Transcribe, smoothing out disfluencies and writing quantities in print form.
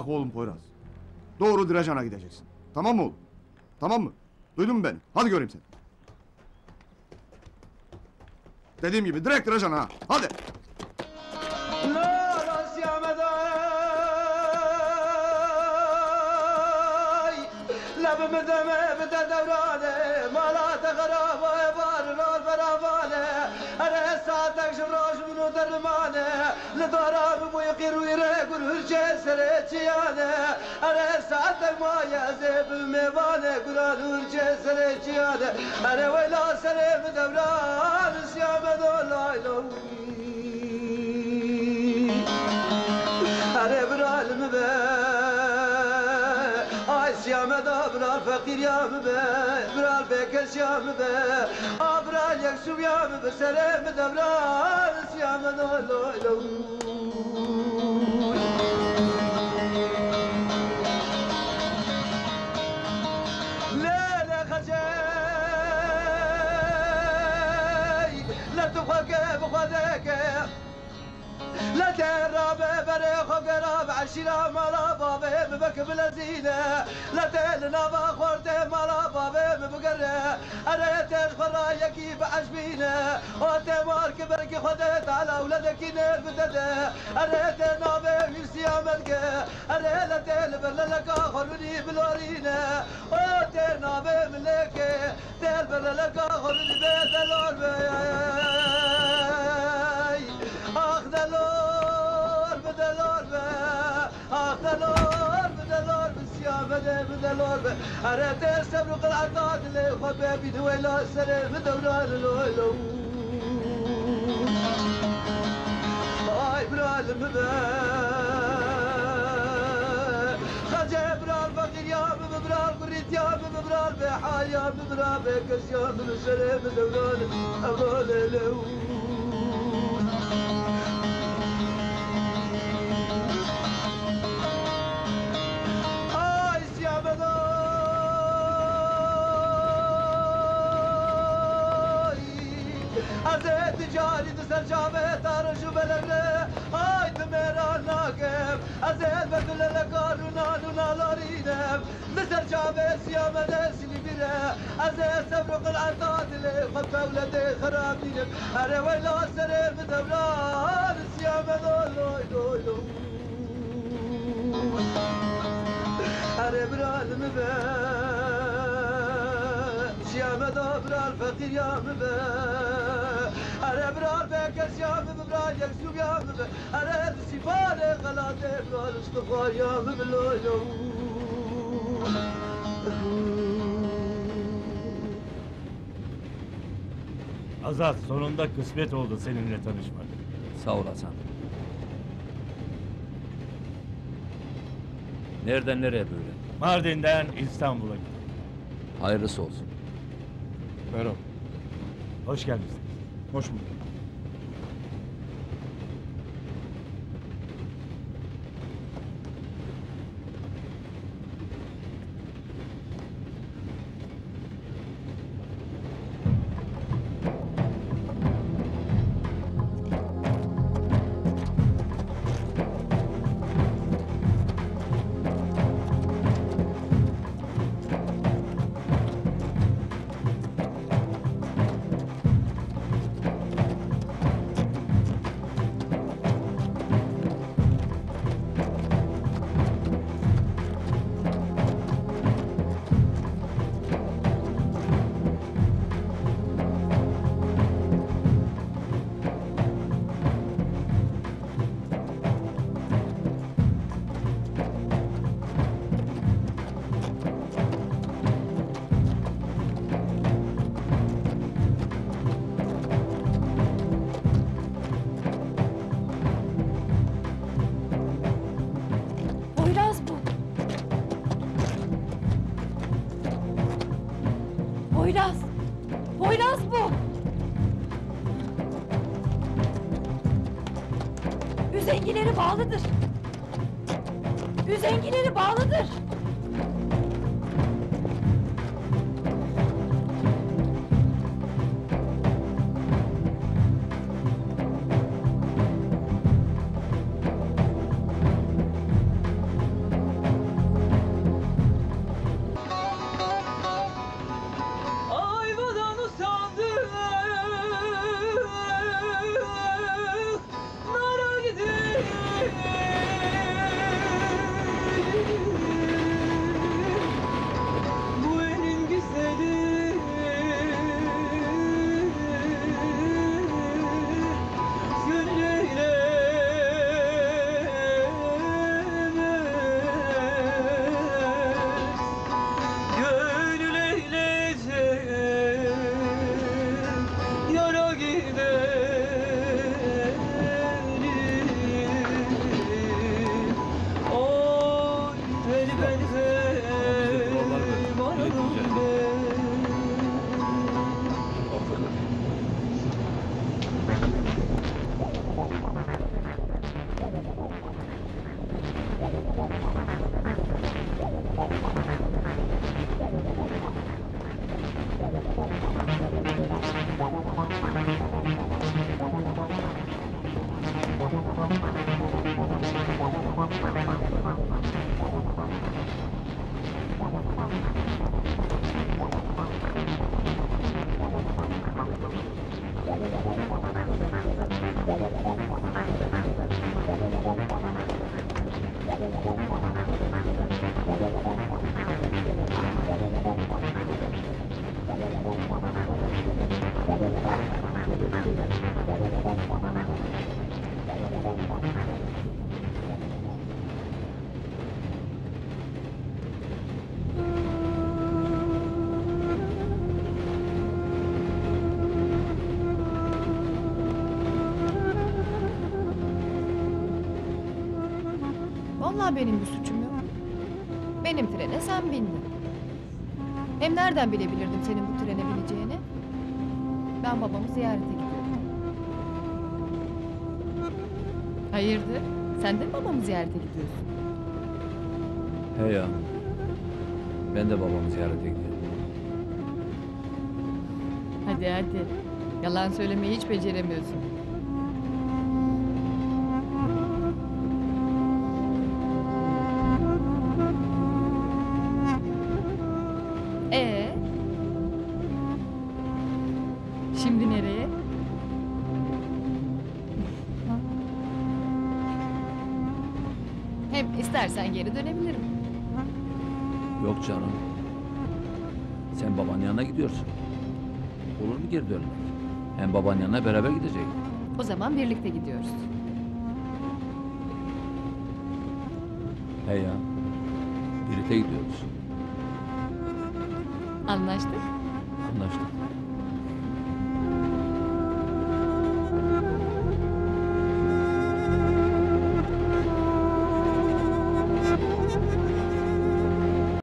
Bak oğlum Poyraz. Doğru Diracan'a gideceksin. Tamam mı oğlum? Tamam mı? Duydun mu beni? Hadi göreyim seni. Dediğim gibi direkt Diracan'a ha. Hadi. لضرب ويقير ويراقل والجسر انا ساعتك ما يزيب الميبانه قران والجسر انا ويلا سلام دوران سيام ذولايلو انا برال مبا اي سيام برال فقير يا مبا برال بكس يا مبا برال يكسب يا مبا سلام دوران سيام ذولايلو لا تهرب بريخ وقراب عشيرة مالا بابي ببك بلزينة لا تهلنا بخورت مالا بابي ببقرة أنا تشخر رايكي بعشبينة وتمار كبرك خدت على أولادك نير بدده أنا تنابي يرسي عملك أنا لا تهلبر لك آخرني بلورينة وتنابي ملك تهلبر لك آخرني بيت الأربي أخذ الأور بدلور أخذ الأور بالسيام بدلور أريد السبرق العطاد اللي خبابي دويلا السلام بدوران الولو هاي برال مبا خجي برال فقير يا برال قريت يا برال بحال يا برال بكس يا بالسلام بدوران أغول لو أزيد جاري تسر جابه تارشو بلغره هاي تميرا ناقب أزيد بدل لكارونا نونا لارينم تسر جابه سيامة دسلي بره أزيد سبرق العطاد اللي خبت ولدي خرابينم أري ويلا سرير بدوران سيامة دولوي دولو أري برال مبا سيامة برال فقير يا مبا أنا برال بكس يا برال يكسب يا أنا سفارة غلاتي برال استغفار يا بلولو Azat, sonunda kısmet oldu seninle tanışmak. Sağ ol Hasan. Nereden nereye böyle? Mardin'den İstanbul'a gittim. Hayırlısı olsun. Merhaba. Hoş geldiniz. Hoş bulduk. Poyraz! Poyraz bu! Üzengileri bağlıdır! Üzengileri bağlıdır! bizde kurallar var. Bilet ücreti. Vallahi benim bir suçum yok. Benim trene sen bindin. Hem nereden bilebilirdim senin bu trene bineceğini? Ben babamı ziyarete gidiyorum. Hayırdır? Sen de mi babamı ziyarete gidiyorsun? He ya. Ben de babamı ziyarete gidiyorum. Hadi hadi. Yalan söylemeyi hiç beceremiyorsun. Şimdi nereye? Hem istersen geri dönebilirim. Yok canım. Sen babanın yanına gidiyorsun. Olur mu geri dönmek? Hem babanın yanına beraber gidecek. O zaman birlikte gidiyoruz. He ya. Birlikte gidiyoruz. Anlaştık.